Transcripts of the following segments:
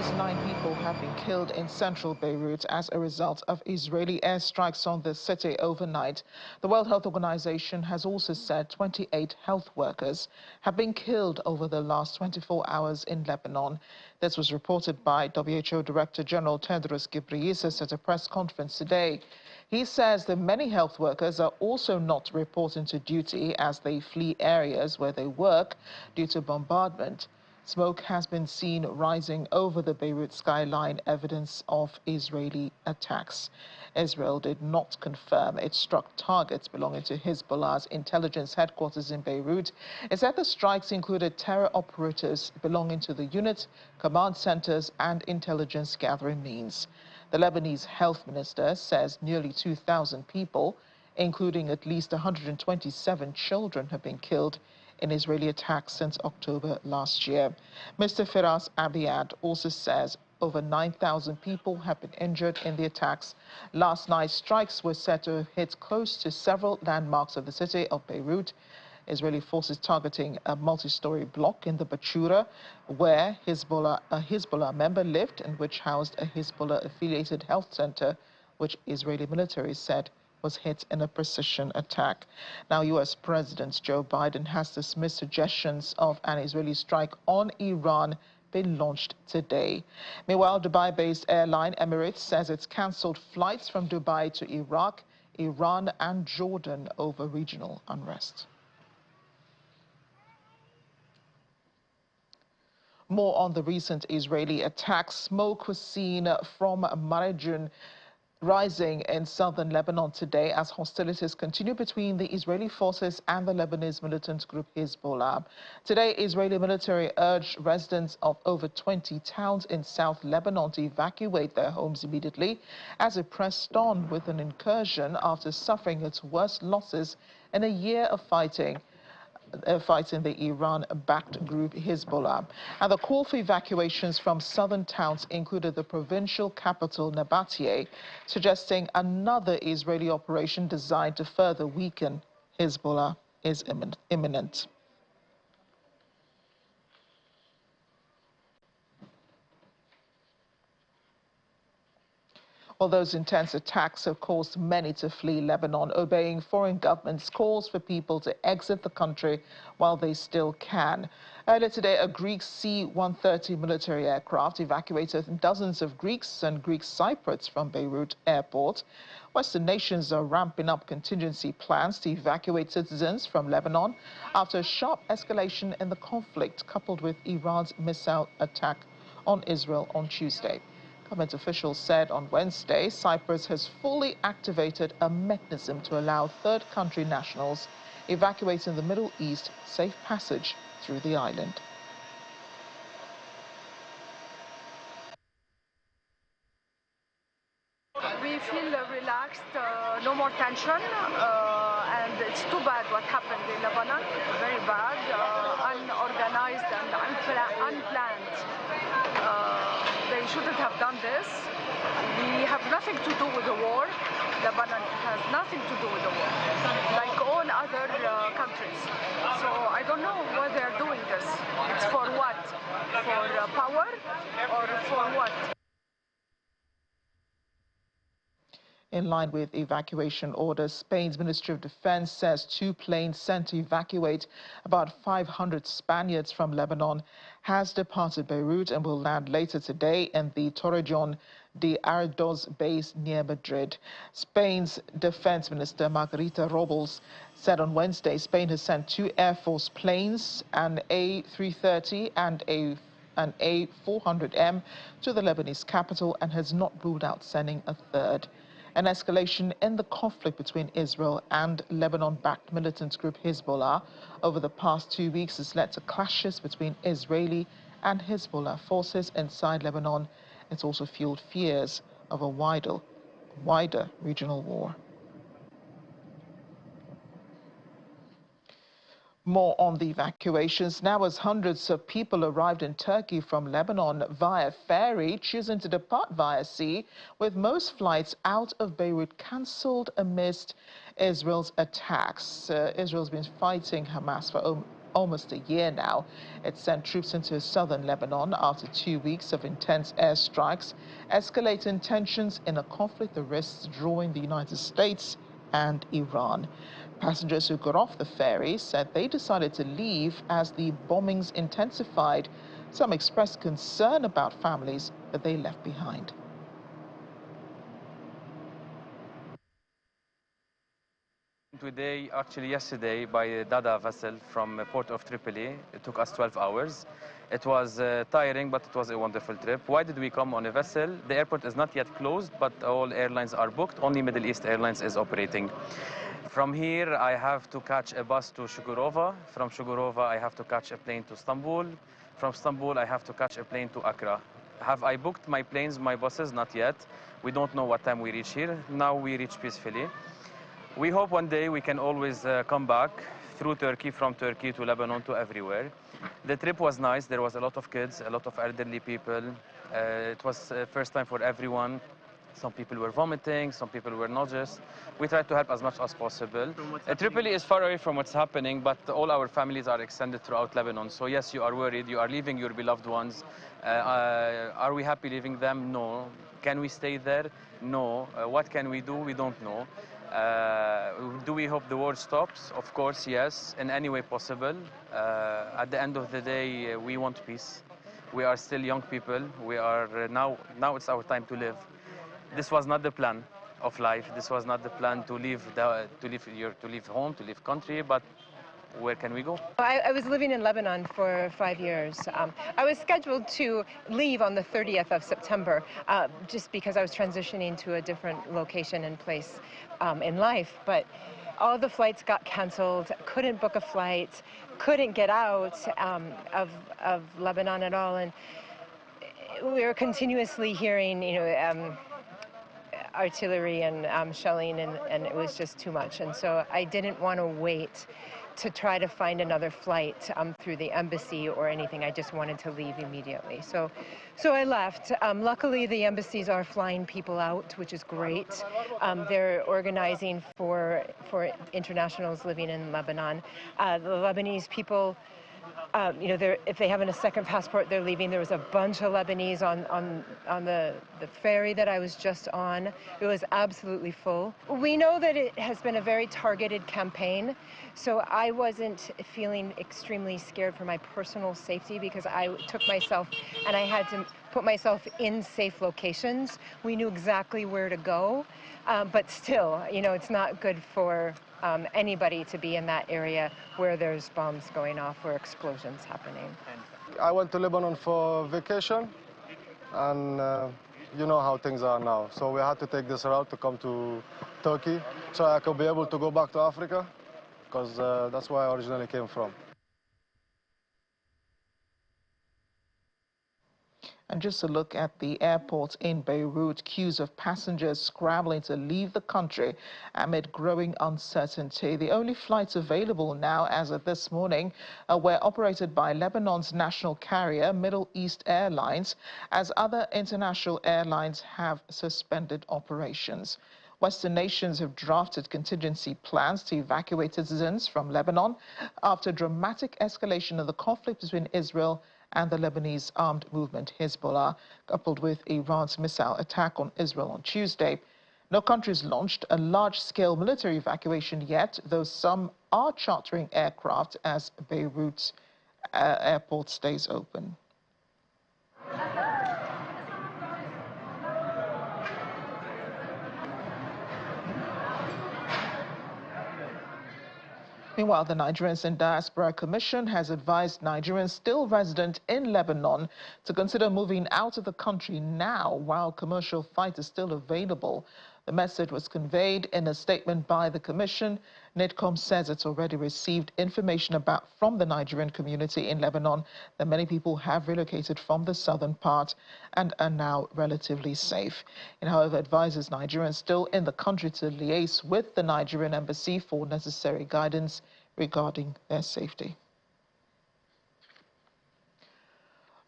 least 9 people have been killed in central Beirut as a result of Israeli airstrikes on the city overnight. The World Health Organization has also said 28 health workers have been killed over the last 24 hours in Lebanon. This was reported by WHO Director General Tedros Ghebreyesus at a press conference today. He says that many health workers are also not reporting to duty as they flee areas where they work due to bombardment. Smoke has been seen rising over the Beirut skyline, evidence of Israeli attacks. Israel did not confirm it struck targets belonging to Hezbollah's intelligence headquarters in Beirut. It said the strikes included terror operatives belonging to the unit, command centers, and intelligence gathering means. The Lebanese health minister says nearly 2,000 people, including at least 127 children, have been killed in Israeli attacks since October last year. Mr. Firas Abiad also says over 9,000 people have been injured in the attacks. Last night, strikes were said to have hit close to several landmarks of the city of Beirut. Israeli forces targeting a multi-story block in the Bachura, where a Hezbollah member lived and which housed a Hezbollah-affiliated health center, which Israeli military said was hit in a precision attack. Now, U.S. President Joe Biden has dismissed suggestions of an Israeli strike on Iran being launched today. Meanwhile, Dubai-based airline Emirates says it's cancelled flights from Dubai to Iraq, Iran and Jordan over regional unrest. More on the recent Israeli attacks. Smoke was seen from Marajun rising in southern Lebanon today as hostilities continue between the Israeli forces and the Lebanese militant group Hezbollah. Today, Israeli military urged residents of over 20 towns in South Lebanon to evacuate their homes immediately as it pressed on with an incursion after suffering its worst losses in a year of fighting the Iran-backed group Hezbollah. And the call for evacuations from southern towns included the provincial capital Nabatea, suggesting another Israeli operation designed to further weaken Hezbollah is imminent. Well, those intense attacks have caused many to flee Lebanon, obeying foreign governments' calls for people to exit the country while they still can. Earlier today, a Greek C-130 military aircraft evacuated dozens of Greeks and Greek Cypriots from Beirut airport. Western nations are ramping up contingency plans to evacuate citizens from Lebanon after a sharp escalation in the conflict, coupled with Iran's missile attack on Israel on Tuesday. Government officials said on Wednesday Cyprus has fully activated a mechanism to allow third country nationals evacuating the Middle East safe passage through the island. We feel relaxed, no more tension, and it's too bad what happened in Lebanon, very bad, unorganized and unplanned. They shouldn't have done this. We have nothing to do with the war. Lebanon has nothing to do with the war, like all other countries. So I don't know why they're doing this. It's for what? For power or for what? In line with evacuation orders, Spain's Ministry of Defense says 2 planes sent to evacuate about 500 Spaniards from Lebanon has departed Beirut and will land later today in the Torrejón de Ardoz base near Madrid. Spain's Defense Minister Margarita Robles said on Wednesday Spain has sent 2 Air Force planes, an A330 and an A400M, to the Lebanese capital and has not ruled out sending a third. An escalation in the conflict between Israel and Lebanon-backed militant group Hezbollah over the past 2 weeks has led to clashes between Israeli and Hezbollah forces inside Lebanon. It's also fueled fears of a wider regional war. More on the evacuations now, as hundreds of people arrived in Turkey from Lebanon via ferry, choosing to depart via sea, with most flights out of Beirut cancelled amidst Israel's attacks. Israel's been fighting Hamas for almost a year now. It sent troops into southern Lebanon after 2 weeks of intense airstrikes, escalating tensions in a conflict that risks drawing the United States and Iran. Passengers who got off the ferry said they decided to leave as the bombings intensified. Some expressed concern about families that they left behind. Today, actually yesterday, by a Dada vessel from port of Tripoli. It took us 12 hours. It was tiring, but it was a wonderful trip. Why did we come on a vessel? The airport is not yet closed, but all airlines are booked. Only Middle East Airlines is operating. From here, I have to catch a bus to Shugurova. From Shugurova, I have to catch a plane to Istanbul. From Istanbul, I have to catch a plane to Accra. Have I booked my planes, my buses? Not yet. We don't know what time we reach here. Now we reach peacefully. We hope one day we can always come back through Turkey, from Turkey to Lebanon to everywhere. The trip was nice. There was a lot of kids, a lot of elderly people. It was first time for everyone. Some people were vomiting, some people were nauseous. We tried to help as much as possible. Tripoli is far away from what's happening, but all our families are extended throughout Lebanon. So yes, you are worried. You are leaving your beloved ones. Are we happy leaving them? No. Can we stay there? No. What can we do? We don't know. Do we hope the war stops? Of course, yes, in any way possible. At the end of the day, we want peace. We are still young people. We are now it's our time to live. This was not the plan of life. This was not the plan to leave home, to leave country, but where can we go? I was living in Lebanon for 5 years. I was scheduled to leave on the 30th of September, just because I was transitioning to a different location and place in life. But all the flights got canceled, couldn't book a flight, couldn't get out of Lebanon at all. And we were continuously hearing, artillery and shelling, and it was just too much. And so I didn't want to wait to try to find another flight through the embassy or anything. I just wanted to leave immediately. So I left. Luckily, the embassies are flying people out, which is great. They're organizing for internationals living in Lebanon. The Lebanese people, if they have a second passport, they're leaving. There was a bunch of Lebanese on the ferry that I was just on. It was absolutely full. We know that it has been a very targeted campaign, so I wasn't feeling extremely scared for my personal safety, because I took myself and I had to put myself in safe locations. We knew exactly where to go, but still, it's not good for anybody to be in that area where there's bombs going off or explosions happening. I went to Lebanon for vacation, and you know how things are now. So we had to take this route to come to Turkey so I could be able to go back to Africa, because that's where I originally came from. And just a look at the airport in Beirut, queues of passengers scrambling to leave the country amid growing uncertainty. The only flights available now, as of this morning, were operated by Lebanon's national carrier, Middle East Airlines, as other international airlines have suspended operations. Western nations have drafted contingency plans to evacuate citizens from Lebanon after dramatic escalation of the conflict between Israel and the Lebanese armed movement Hezbollah, coupled with Iran's missile attack on Israel on Tuesday. No countries launched a large-scale military evacuation yet, though some are chartering aircraft as Beirut's airport stays open. Meanwhile, the Nigerians in Diaspora Commission has advised Nigerians still resident in Lebanon to consider moving out of the country now while commercial flight is still available. The message was conveyed in a statement by the Commission. NIDCOM says it's already received information from the Nigerian community in Lebanon that many people have relocated from the southern part and are now relatively safe. It, however, advises Nigerians still in the country to liaise with the Nigerian embassy for necessary guidance regarding their safety.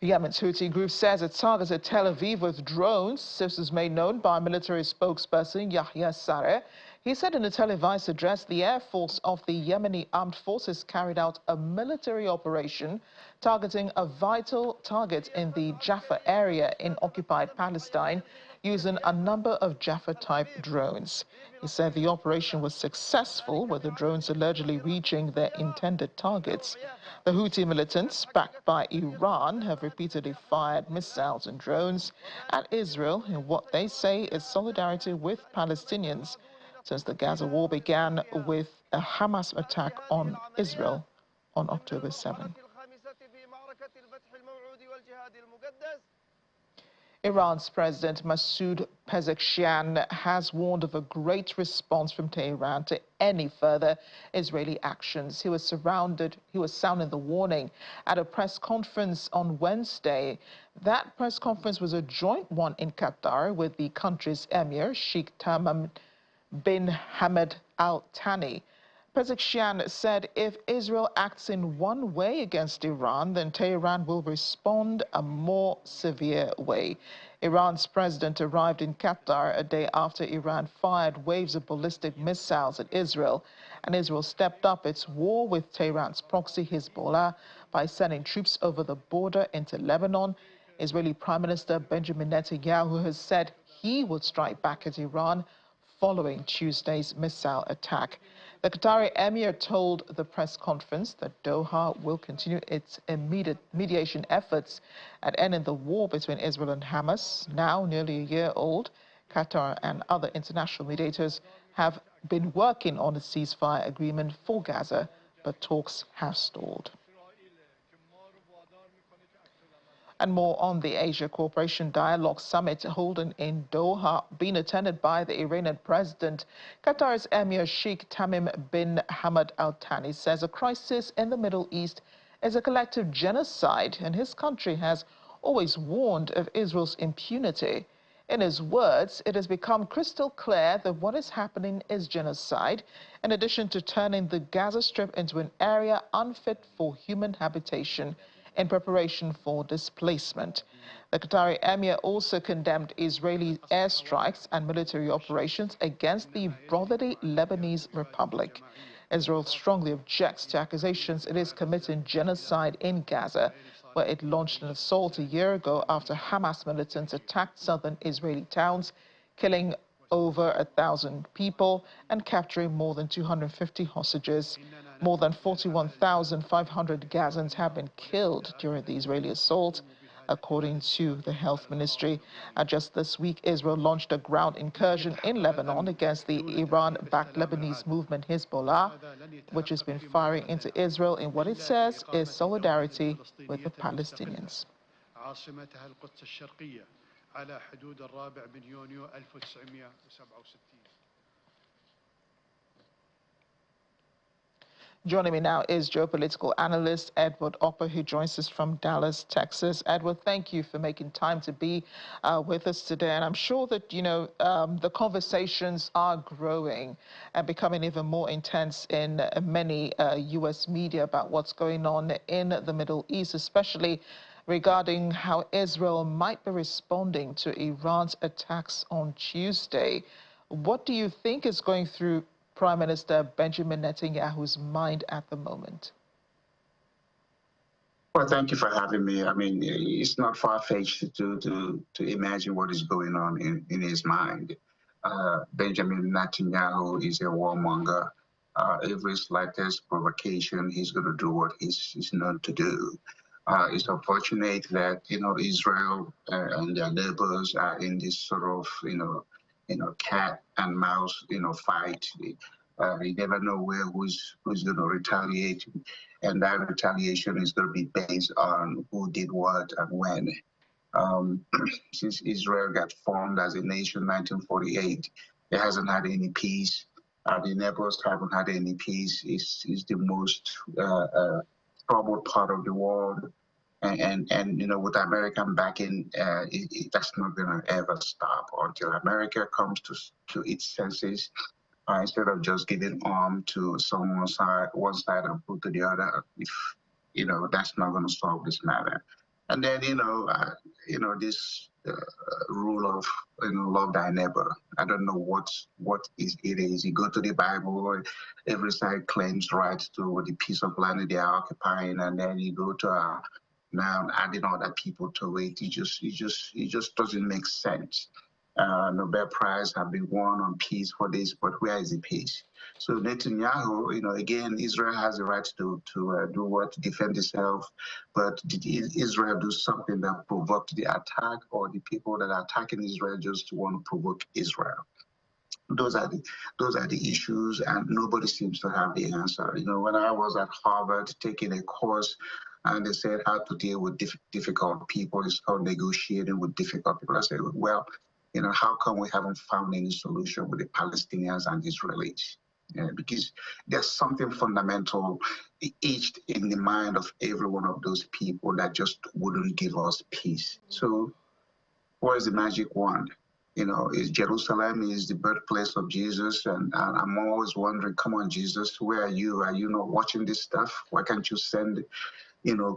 Yemen's Houthi group says it targeted Tel Aviv with drones. This was made known by military spokesperson Yahya Sareh. He said in a televised address the Air Force of the Yemeni Armed Forces carried out a military operation targeting a vital target in the Jaffa area in occupied Palestine using a number of Jaffa-type drones. He said the operation was successful, with the drones allegedly reaching their intended targets. The Houthi militants, backed by Iran, have repeatedly fired missiles and drones at Israel in what they say is solidarity with Palestinians, since the Gaza war began with a Hamas attack on Israel on October 7. Iran's President Masoud Pezeshkian has warned of a great response from Tehran to any further Israeli actions. He was sounding the warning at a press conference on Wednesday. That press conference was a joint one in Qatar with the country's emir, Sheikh Tamim bin Hamad Al Thani. Pezeshkian said if Israel acts in one way against Iran, then Tehran will respond a more severe way. Iran's president arrived in Qatar a day after Iran fired waves of ballistic missiles at Israel, and Israel stepped up its war with Tehran's proxy Hezbollah by sending troops over the border into Lebanon. Israeli Prime Minister Benjamin Netanyahu has said he would strike back at Iran following Tuesday's missile attack. The Qatari emir told the press conference that Doha will continue its immediate mediation efforts at ending the war between Israel and Hamas, now nearly a year old. Qatar and other international mediators have been working on a ceasefire agreement for Gaza, but talks have stalled. And more on the Asia Cooperation Dialogue Summit holding in Doha, being attended by the Iranian president. Qatar's Emir Sheikh Tamim bin Hamad Al Thani says a crisis in the Middle East is a collective genocide, and his country has always warned of Israel's impunity. In his words, it has become crystal clear that what is happening is genocide, in addition to turning the Gaza Strip into an area unfit for human habitation in preparation for displacement. The Qatari emir also condemned Israeli airstrikes and military operations against the brotherly Lebanese Republic. Israel strongly objects to accusations it is committing genocide in Gaza, where it launched an assault a year ago after Hamas militants attacked southern Israeli towns, killing over 1,000 people and capturing more than 250 hostages. More than 41,500 Gazans have been killed during the Israeli assault, according to the health ministry. Just this week, Israel launched a ground incursion in Lebanon against the Iran-backed Lebanese movement Hezbollah, which has been firing into Israel in what it says is solidarity with the Palestinians. Joining me now is geopolitical analyst Edward Opper, who joins us from Dallas, Texas. Edward, thank you for making time to be with us today. And I'm sure that, the conversations are growing and becoming even more intense in many U.S. media about what's going on in the Middle East, especially regarding how Israel might be responding to Iran's attacks on Tuesday. What do you think is going through Prime Minister Benjamin Netanyahu's mind at the moment? Well, thank you for having me. I mean, it's not far-fetched to imagine what is going on in his mind. Benjamin Netanyahu is a warmonger. Every slightest provocation, he's going to do what he's known to do. It's unfortunate that, Israel and their neighbors are in this sort of, cat and mouse, fight. You never know who's going to retaliate, and that retaliation is going to be based on who did what and when. Since Israel got formed as a nation in 1948, it hasn't had any peace. The neighbors haven't had any peace. It's the most troubled part of the world. And with American backing, that's not going to ever stop until America comes to its senses. Instead of just giving arm to one side and put to the other, if that's not going to solve this matter. And then, this rule of, love thy neighbor. I don't know what it is. You go to the Bible, every side claims right to the piece of land they are occupying, and then you go to now adding other people to it. It just doesn't make sense. Nobel Prize have been won on peace for this, but where is the peace? So Netanyahu, again, Israel has the right to do what, to defend itself, but did Israel do something that provoked the attack, or the people that are attacking Israel just want to provoke Israel? Those are the issues, and nobody seems to have the answer. When I was at Harvard taking a course, and they said how to deal with difficult people, it's called negotiating with difficult people. I said, well, how come we haven't found any solution with the Palestinians and Israelis? Because there's something fundamental etched in the mind of every one of those people that just wouldn't give us peace. So where's the magic wand? Is Jerusalem is the birthplace of Jesus, and I'm always wondering, come on, Jesus, where are you? Are you not watching this stuff? Why can't you send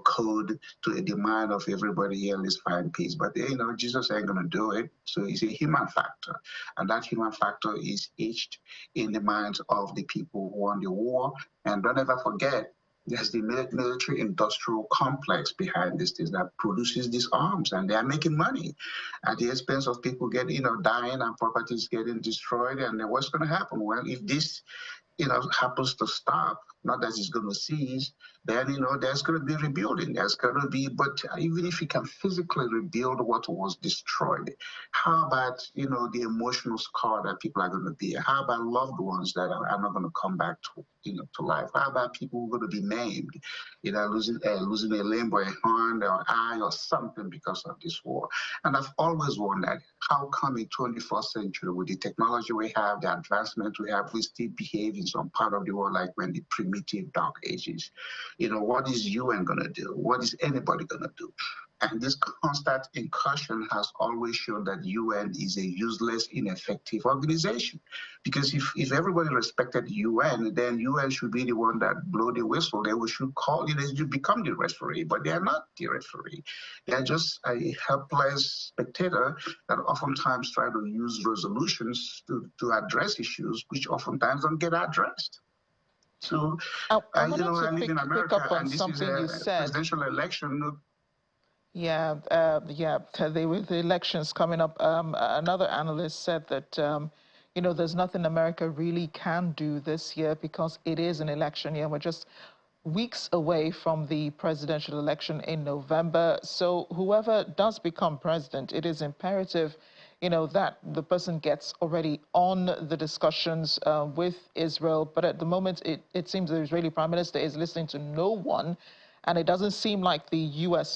code to the mind of everybody here, let's find peace? But, Jesus ain't going to do it. So it's a human factor. And that human factor is etched in the minds of the people who won the war. And don't ever forget, there's the military industrial complex behind this thing that produces these arms, and they are making money at the expense of people getting, dying and properties getting destroyed. And then what's going to happen? Well, if this happens to stop, not that it's going to cease, then, there's going to be rebuilding. There's going to be, but even if you can physically rebuild what was destroyed, how about, the emotional scar that people are going to be? How about loved ones that are not going to come back to, to life? How about people who are going to be maimed, losing a limb or a hand or eye or something because of this war? And I've always wondered, how come in 21st century, with the technology we have, the advancement we have, we still behave in some part of the world like when the primitive dark ages? What is UN going to do? What is anybody going to do? And this constant incursion has always shown that UN is a useless, ineffective organization. Because if everybody respected UN, then UN should be the one that blow the whistle. They should call it, they should become the referee, but they are not the referee. They are just a helpless spectator that oftentimes try to use resolutions to address issues which oftentimes don't get addressed. So, I I wanted to live in pick America, up on and this is something you a said. presidential election. Yeah, with the elections coming up, another analyst said that, there's nothing America really can do this year because it is an election year. We're just weeks away from the presidential election in November. So whoever does become president, it is imperative, that the person gets already on the discussions with Israel. But at the moment, it seems the Israeli prime minister is listening to no one. And it doesn't seem like the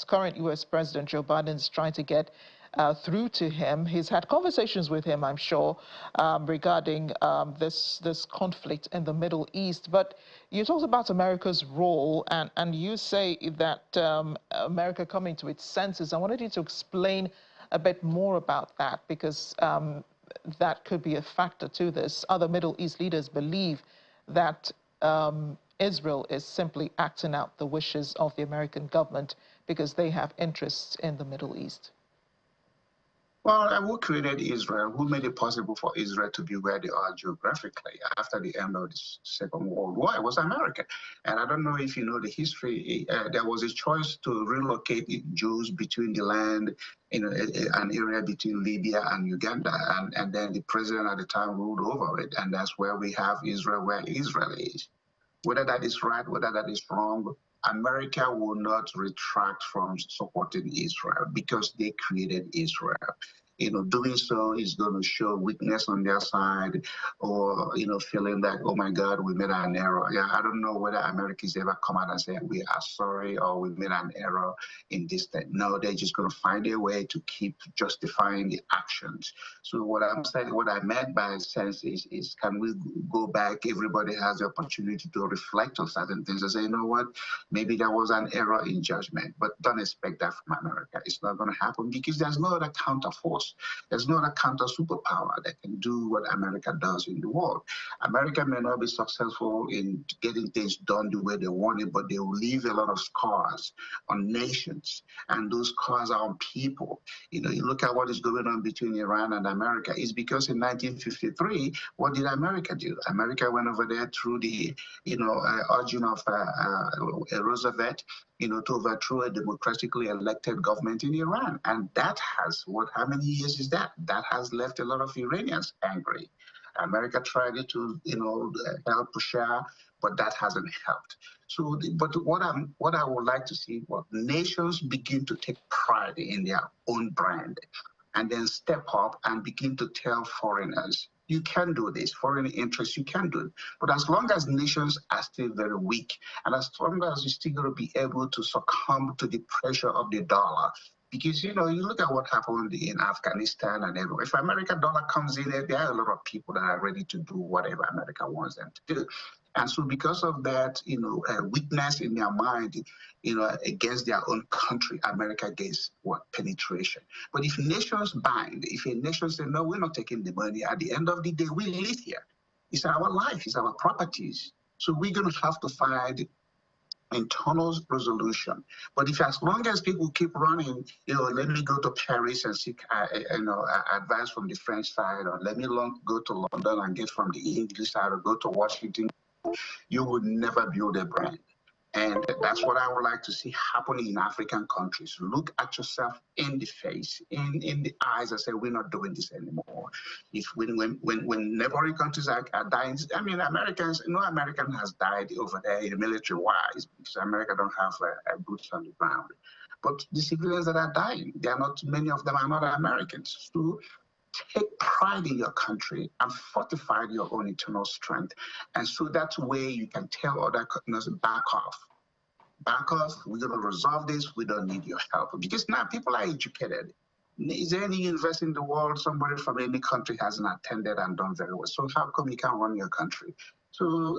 current U.S. President Joe Biden is trying to get through to him. He's had conversations with him, I'm sure, regarding this conflict in the Middle East. But you talked about America's role, and you say that America coming to its senses. I wanted you to explain a bit more about that, because that could be a factor to this. Other Middle East leaders believe that Israel is simply acting out the wishes of the American government because they have interests in the Middle East. Well, who created Israel? Who made it possible for Israel to be where they are geographically after the end of the Second World War? It was America. And I don't know if you know the history. There was a choice to relocate Jews between the land, an area between Libya and Uganda. And then the president at the time ruled over it. And that's where we have Israel, where Israel is. Whether that is right, whether that is wrong, America will not retract from supporting Israel because they created Israel. Doing so is going to show weakness on their side, or, feeling like, oh my God, we made an error. Yeah, I don't know whether Americans ever come out and say, we are sorry, or we made an error in this thing. No, they're just going to find a way to keep justifying the actions. So what I'm saying, what I meant by sense is can we go back? Everybody has the opportunity to reflect on certain things and say, you know what, maybe there was an error in judgment, but don't expect that from America. It's not going to happen because there's no other counterforce. powers. There's not a counter superpower that can do what America does in the world. America may not be successful in getting things done the way they want it, but they will leave a lot of scars on nations, and those scars are on people. You know, you look at what is going on between Iran and America. It's because in 1953, what did America do? America went over there through the, urging of Roosevelt, to overthrow a democratically elected government in Iran. And that has, how many years is that? That has left a lot of Iranians angry. America tried to, help Bashar, but that hasn't helped. So, but what I would like to see, what nations begin to take pride in their own brand, and then step up and begin to tell foreigners, you can do this, foreign interests, you can do it. But as long as nations are still very weak, and as long as you're still going to be able to succumb to the pressure of the dollar, because, you look at what happened in Afghanistan and everywhere. If American dollar comes in, there are a lot of people that are ready to do whatever America wants them to do. And so because of that, weakness in their mind, against their own country, America gets penetration. But if nations bind, if a nation says, no, we're not taking the money, at the end of the day, we live here. It's our life, it's our properties. So we're going to have to find internal resolution. But if as long as people keep running, let me go to Paris and seek, advice from the French side, or let me go to London and get from the English side, or go to Washington, you would never build a brand. And that's what I would like to see happening in African countries. Look at yourself in the face, in the eyes, and say, we're not doing this anymore. If when neighboring countries are dying, I mean, Americans, no American has died over there in military-wise, because America don't have boots on the ground. But the civilians that are dying, many of them are not Americans. So take pride in your country and fortify your own internal strength. And so that way you can tell other countries, back off. Back off, we're going to resolve this, we don't need your help. Because now people are educated. Is there any university in the world somebody from any country hasn't attended and done very well? So how come you can't run your country? So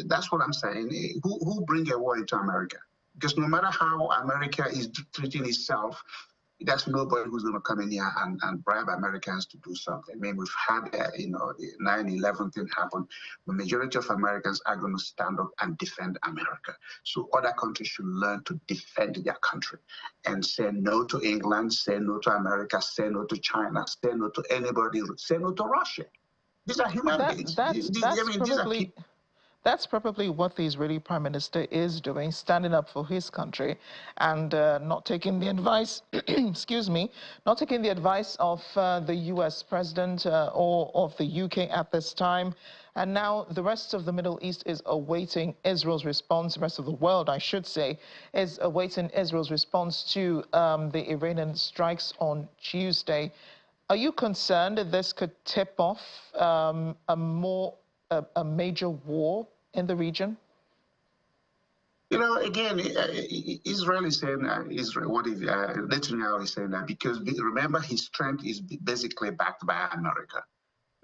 that's what I'm saying. Who bring a war into America? Because no matter how America is treating itself, that's nobody who's going to come in here and bribe Americans to do something. I mean, we've had, the 9/11 thing happen. The majority of Americans are going to stand up and defend America. So other countries should learn to defend their country and say no to England, say no to America, say no to China, say no to anybody, say no to Russia. These are human beings. These are people. That's probably what the Israeli Prime Minister is doing, standing up for his country and not taking the advice, excuse me, not taking the advice of the US President or of the UK at this time. And now the rest of the Middle East is awaiting Israel's response. The rest of the world, I should say, is awaiting Israel's response to the Iranian strikes on Tuesday. Are you concerned that this could tip off a major war in the region? Again, Israel is saying, Netanyahu is saying that because remember his strength is basically backed by America.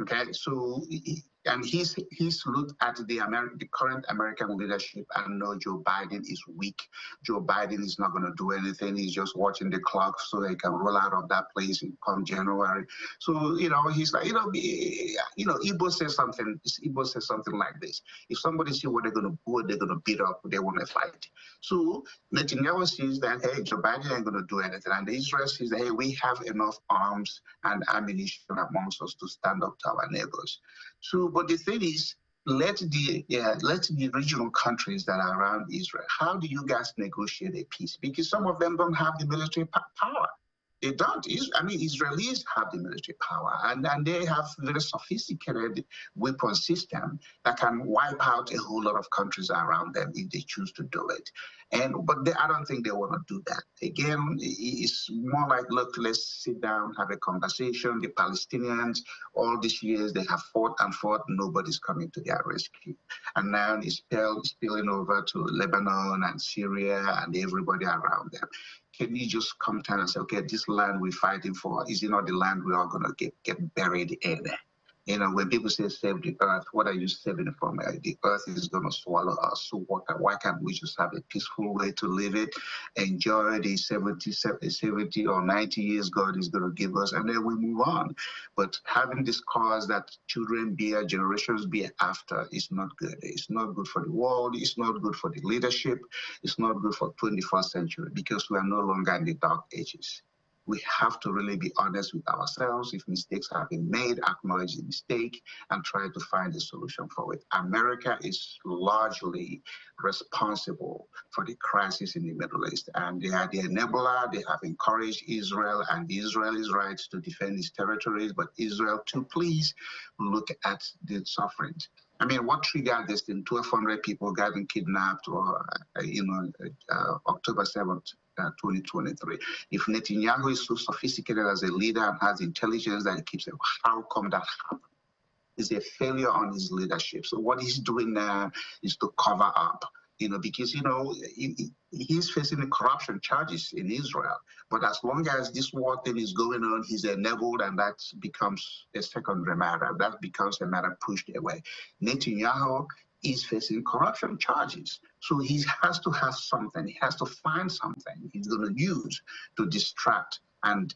Okay, so and he's looked at the current American leadership and know Joe Biden is weak. Joe Biden is not going to do anything. He's just watching the clock so they can roll out of that place come January. So he's like, Igbo says something. Igbo says something like this: if somebody sees what they're going to do, they're going to beat up. They want to fight. So Netanyahu sees that, hey, Joe Biden ain't going to do anything, and Israel sees that, hey, we have enough arms and ammunition amongst us to stand up to our neighbors. So, but the thing is, let the regional countries that are around Israel, how do you guys negotiate a peace? Because some of them don't have the military power. They don't. I mean, Israelis have the military power, and they have very sophisticated weapon system that can wipe out a whole lot of countries around them if they choose to do it. But I don't think they want to do that. Again, it's more like, look, let's sit down, have a conversation. The Palestinians, all these years, they have fought and fought. Nobody's coming to their rescue. And now it's spilling over to Lebanon and Syria and everybody around them. Can you just come down and say, okay, this land we're fighting for, is it not the land we are going to get buried in? You know, when people say save the earth, what are you saving it from? The earth is going to swallow us. So why can't we just have a peaceful way to live it, enjoy the 70 or 90 years God is going to give us, and then we move on. But having this cause that children bear, generations bear after is not good. It's not good for the world. It's not good for the leadership. It's not good for 21st century because we are no longer in the dark ages. We have to really be honest with ourselves. If mistakes have been made, acknowledge the mistake and try to find a solution for it. America is largely responsible for the crisis in the Middle East, and they are the enabler. They have encouraged Israel and the Israelis' rights to defend its territories, but Israel to please look at the suffering. I mean, what triggered this thing? 1,200 people getting kidnapped, or October 7th, 2023. If Netanyahu is so sophisticated as a leader and has intelligence that he keeps saying, how come that happened? It's a failure on his leadership. So what he's doing now is to cover up, because, he's facing the corruption charges in Israel. But as long as this war thing is going on, he's enabled, and that becomes a secondary matter. That becomes a matter pushed away. Netanyahu is facing corruption charges. So he has to have something. He has to find something he's going to use to distract and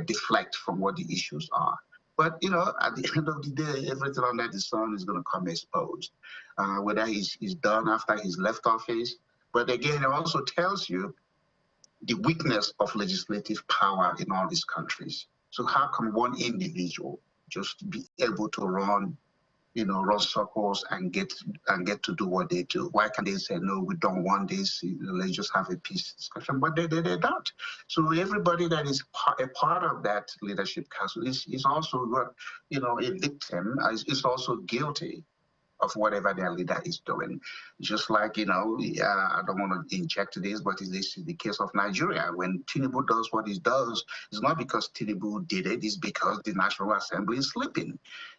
deflect from what the issues are. But, at the end of the day, everything under the sun is going to come exposed, whether he's done after he's left office. But again, it also tells you the weakness of legislative power in all these countries. So how can one individual just be able to run circles and get to do what they do? Why can't they say, no, we don't want this, let's just have a peace discussion? But they don't. So everybody that is a part of that leadership council is also, a victim, is also guilty of whatever their leader is doing. Just like, I don't want to inject this, but this is the case of Nigeria. When Tinubu does what he does, it's not because Tinubu did it, it's because the National Assembly is sleeping.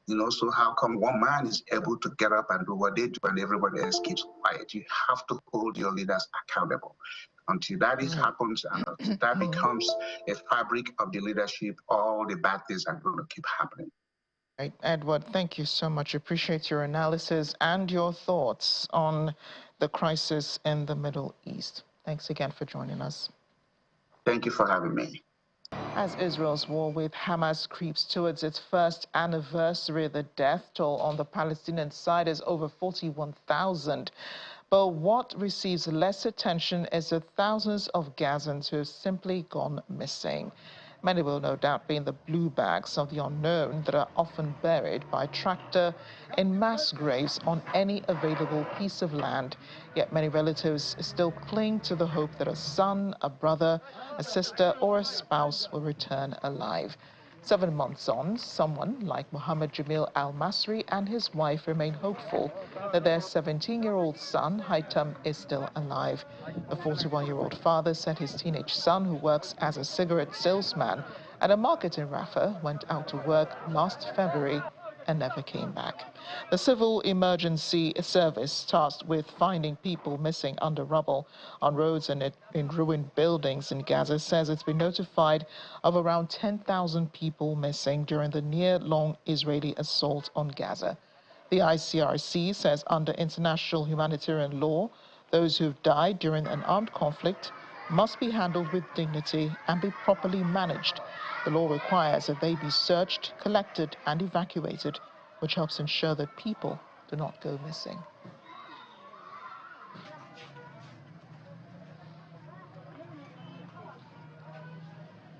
So how come one man is able to get up and do what they do and everybody else keeps quiet? You have to hold your leaders accountable. Until that happens, and until that becomes a fabric of the leadership, all the bad things are going to keep happening. Right, Edward, thank you so much. Appreciate your analysis and your thoughts on the crisis in the Middle East. Thanks again for joining us. Thank you for having me. As Israel's war with Hamas creeps towards its first anniversary, the death toll on the Palestinian side is over 41,000. But what receives less attention is the thousands of Gazans who have simply gone missing. Many will no doubt be in the blue bags of the unknown that are often buried by tractor in mass graves on any available piece of land. Yet many relatives still cling to the hope that a son, a brother, a sister, or a spouse will return alive. 7 months on, someone like Mohammed Jamil Al-Masri and his wife remain hopeful that their 17-year-old son, Haitam, is still alive. The 41-year-old father said his teenage son, who works as a cigarette salesman at a market in Rafah, went out to work last February and never came back. The Civil Emergency Service, tasked with finding people missing under rubble on roads and in ruined buildings in Gaza, says it's been notified of around 10,000 people missing during the near-long Israeli assault on Gaza. The ICRC says under international humanitarian law, those who've died during an armed conflict must be handled with dignity and be properly managed. The law requires that they be searched, collected, and evacuated, which helps ensure that people do not go missing.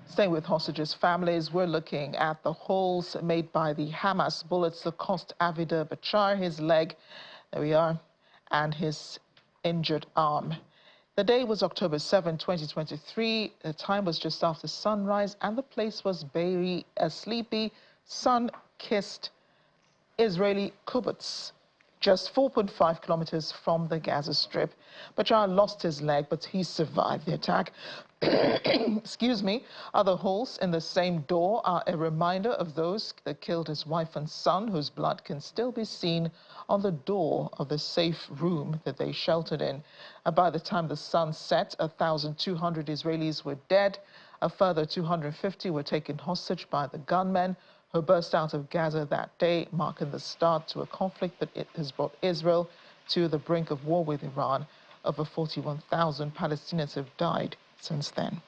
Staying with hostages' families, we're looking at the holes made by the Hamas bullets that cost Avida Bachar his leg, there we are, and his injured arm. The day was October 7, 2023. The time was just after sunrise, and the place was very sleepy, sun-kissed Israeli kibbutz, just 4.5 kilometers from the Gaza Strip. Bachar lost his leg, but he survived the attack. Excuse me. Other holes in the same door are a reminder of those that killed his wife and son, whose blood can still be seen on the door of the safe room that they sheltered in. By the time the sun set, 1,200 Israelis were dead. A further 250 were taken hostage by the gunmen. who burst out of Gaza that day, marking the start to a conflict that has brought Israel to the brink of war with Iran. Over 41,000 Palestinians have died since then.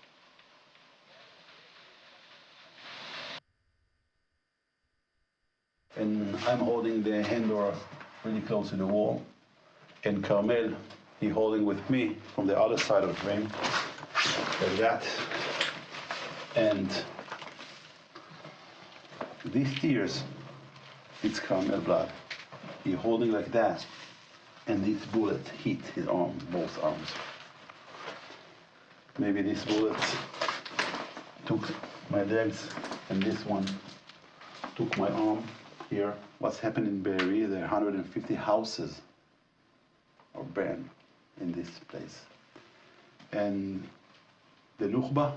And I'm holding the handle really close to the wall. And Carmel, he holding with me from the other side of the ring, like that. And these tears, it's Carmel blood. He holding like that, and this bullet hit his arm, both arms. Maybe this bullet took my legs, and this one took my arm here. What's happened in Be'eri, there are 150 houses are burned in this place. And the Nukhba,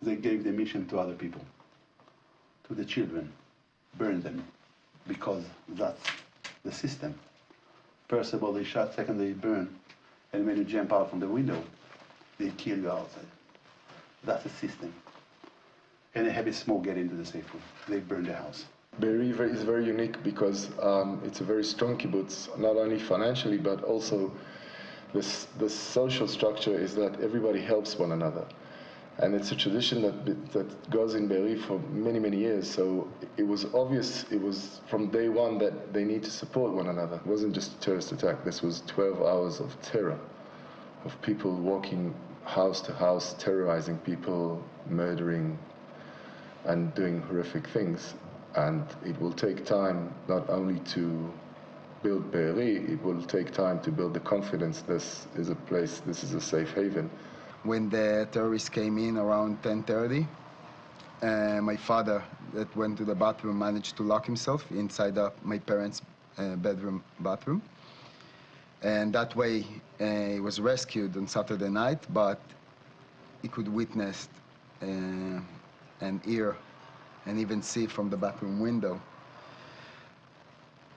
they gave the mission to other people, to the children, burn them, because that's the system. First of all, they shot, second they burn, and when you jump out from the window, they kill you outside. That's the system. And a heavy smoke get into the safe room. They burn the house. Be'eri is very unique because it's a very strong kibbutz, not only financially, but also the social structure is that everybody helps one another. And it's a tradition that goes in Be'eri for many, many years. So it was obvious, it was from day one that they need to support one another. It wasn't just a terrorist attack. This was 12 hours of terror, of people walking house to house, terrorizing people, murdering, and doing horrific things. And it will take time not only to build Be'eri, it will take time to build the confidence this is a place, this is a safe haven. When the terrorists came in around 10:30, my father that went to the bathroom managed to lock himself inside my parents' bathroom. And that way he was rescued on Saturday night, but he could witness and hear and even see from the bathroom window.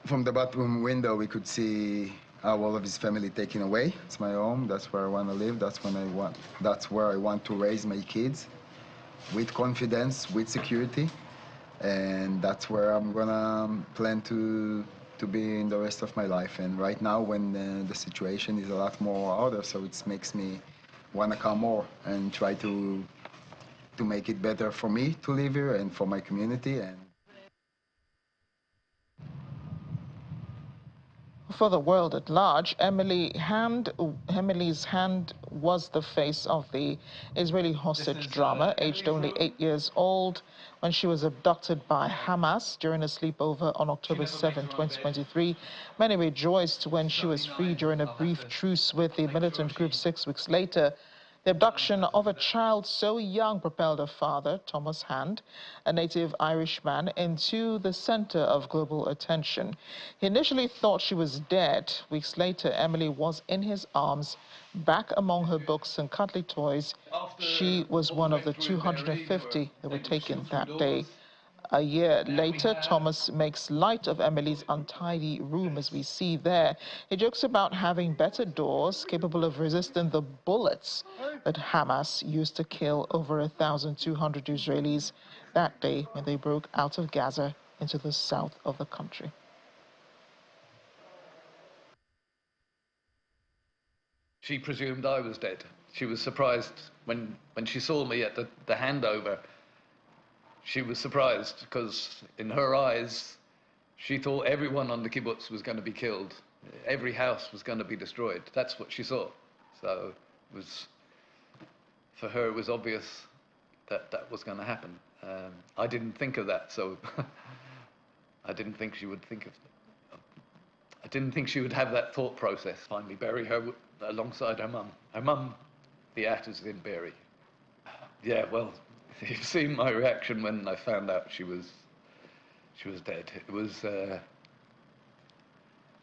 From the bathroom window, we could see all of his family taken away. It's my home. That's where I want to live. That's where I want to raise my kids, with confidence, with security, and that's where I'm gonna plan to be in the rest of my life. And right now, when the situation is a lot more harder, so it makes me want to come more and try to make it better for me to live here and for my community. And for the world at large, Emily's hand was the face of the Israeli hostage drama, aged only 8 years old, when she was abducted by Hamas during a sleepover on October 7, 2023. Many rejoiced when she was free during a brief truce with the militant group 6 weeks later. The abduction of a child so young propelled her father, Thomas Hand, a native Irishman, into the center of global attention. He initially thought she was dead. Weeks later, Emily was in his arms, back among her books and cuddly toys. She was one of the 250 that were taken that day. A year later, Thomas makes light of Emily's untidy room, as we see there. He jokes about having better doors capable of resisting the bullets that Hamas used to kill over 1,200 Israelis that day when they broke out of Gaza into the south of the country. She presumed I was dead. She was surprised when she saw me at the handover. She was surprised because in her eyes, she thought everyone on the kibbutz was going to be killed. Every house was going to be destroyed. That's what she saw. So it was, for her, it was obvious that that was going to happen. I didn't think of that, so I didn't think she would think of it. I didn't think she would have that thought process. Finally bury her alongside her mum. Her mum, the is in Be'eri. Yeah, well, you've seen my reaction when I found out she was dead. It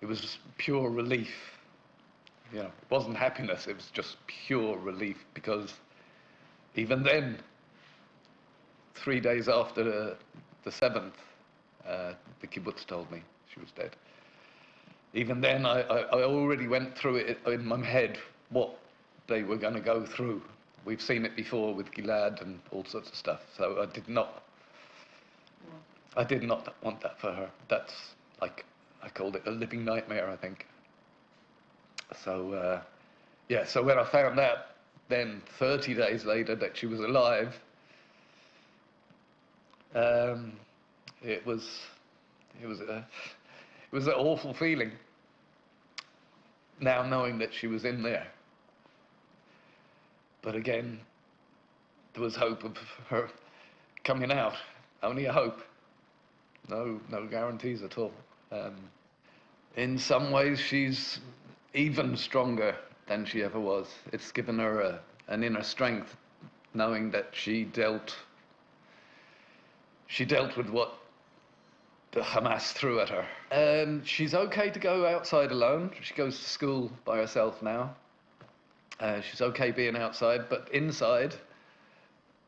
was pure relief. You know, it wasn't happiness, it was just pure relief, because even then, 3 days after the 7th, the kibbutz told me she was dead. Even then, I already went through it in my head, what they were going to go through. We've seen it before with Gilad and all sorts of stuff, so I did not I did not want that for her. That's, like, I called it a living nightmare, I think. So, yeah, so when I found out then 30 days later that she was alive, it was an awful feeling, now knowing that she was in there. But again, there was hope of her coming out. Only a hope. No guarantees at all. In some ways, she's even stronger than she ever was. It's given her an inner strength, knowing that she dealt with what the Hamas threw at her. She's okay to go outside alone. She goes to school by herself now. She's okay being outside, but inside,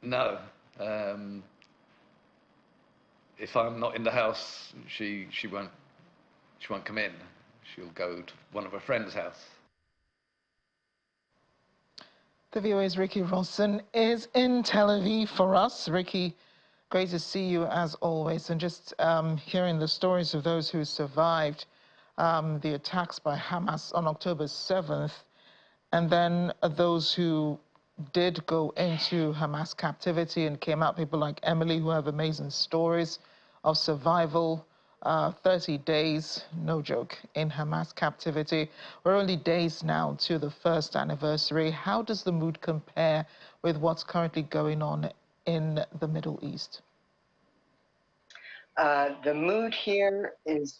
no. If I'm not in the house, she won't come in. She'll go to one of her friend's house. The VOA's Ricky Rawson is in Tel Aviv for us. Ricky, great to see you as always. And just hearing the stories of those who survived the attacks by Hamas on October 7th, and then those who did go into Hamas captivity and came out, people like Emily who have amazing stories of survival. 30 days, no joke, in Hamas captivity. We're only days now to the first anniversary. How does the mood compare with what's currently going on in the Middle East? The mood here is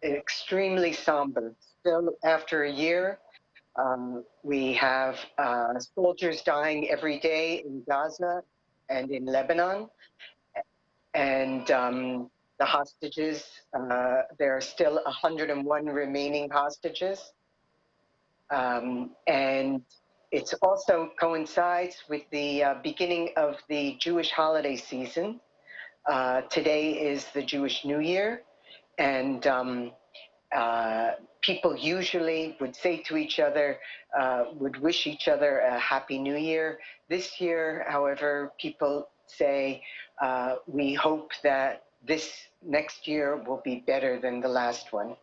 extremely somber. Still, after a year, we have soldiers dying every day in Gaza and in Lebanon. And the hostages, there are still 101 remaining hostages. And it also coincides with the beginning of the Jewish holiday season. Today is the Jewish New Year, and people usually would say to each other, would wish each other a Happy New Year. This year, however, people say, we hope that this next year will be better than the last one.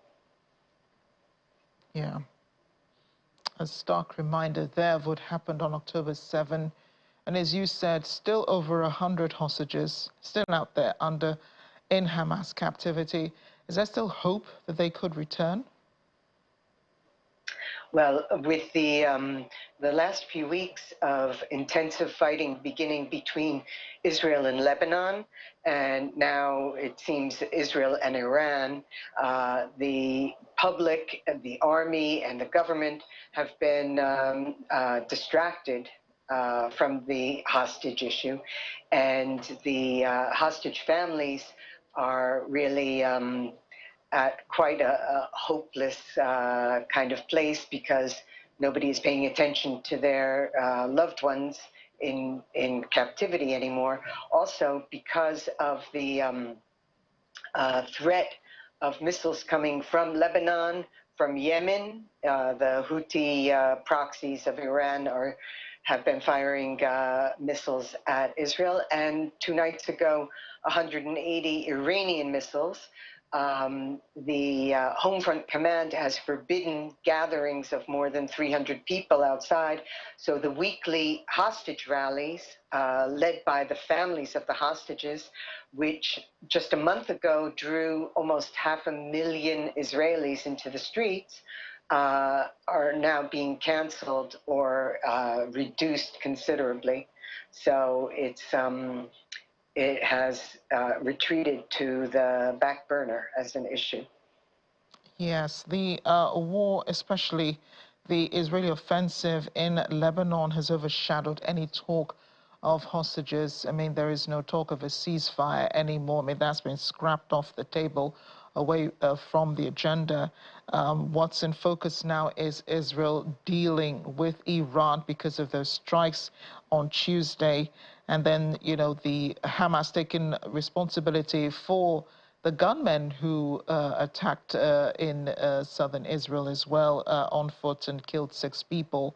Yeah. A stark reminder there of what happened on October 7. And as you said, still over 100 hostages still out there in Hamas captivity. Is there still hope that they could return? Well, with the last few weeks of intensive fighting beginning between Israel and Lebanon, and now it seems Israel and Iran, the public, the army, and the government have been distracted from the hostage issue, and the hostage families are really at quite a hopeless kind of place, because nobody is paying attention to their loved ones in captivity anymore. Also, because of the threat of missiles coming from Lebanon, from Yemen, the Houthi proxies of Iran have been firing missiles at Israel, and 2 nights ago, 180 Iranian missiles. The Home Front Command has forbidden gatherings of more than 300 people outside. So the weekly hostage rallies, led by the families of the hostages, which just a month ago drew almost 500,000 Israelis into the streets, are now being canceled or reduced considerably. So it has retreated to the back burner as an issue. Yes, the war, especially the Israeli offensive in Lebanon, has overshadowed any talk of hostages. I mean, there is no talk of a ceasefire anymore. I mean, that's been scrapped off the table, away from the agenda. What's in focus now is Israel dealing with Iran because of those strikes on Tuesday. And then, you know, the Hamas taking responsibility for the gunmen who attacked in southern Israel as well on foot and killed 6 people.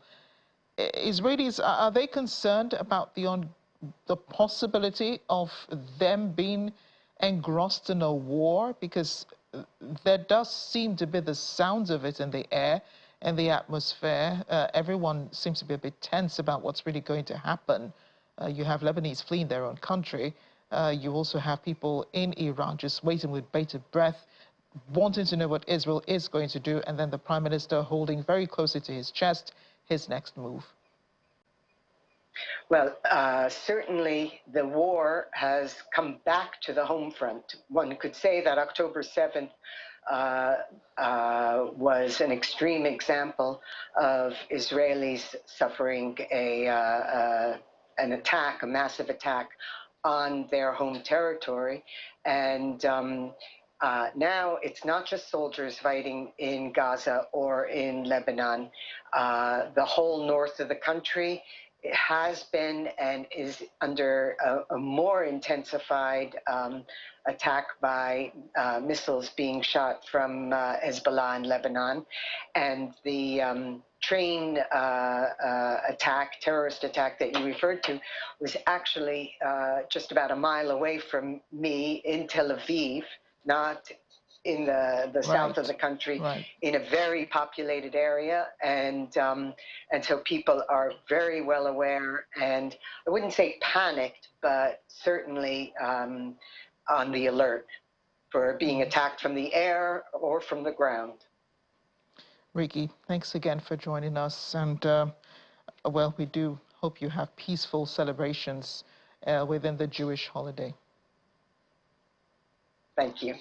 Israelis, are they concerned about the possibility of them being engrossed in a war? Because there does seem to be the sounds of it in the air and the atmosphere. Everyone seems to be a bit tense about what's really going to happen. You have Lebanese fleeing their own country. You also have people in Iran just waiting with bated breath, wanting to know what Israel is going to do, and then the Prime Minister holding very closely to his chest his next move. Well, certainly the war has come back to the home front. One could say that October 7th was an extreme example of Israelis suffering an attack, a massive attack on their home territory. And now it's not just soldiers fighting in Gaza or in Lebanon. The whole north of the country has been and is under a more intensified attack by missiles being shot from Hezbollah in Lebanon. And the train attack, terrorist attack that you referred to, was actually just about a mile away from me in Tel Aviv, not in the south of the country, in a very populated area, and so people are very well aware, and I wouldn't say panicked, but certainly on the alert for being attacked from the air or from the ground. Riki, thanks again for joining us, and well, we do hope you have peaceful celebrations within the Jewish holiday. Thank you.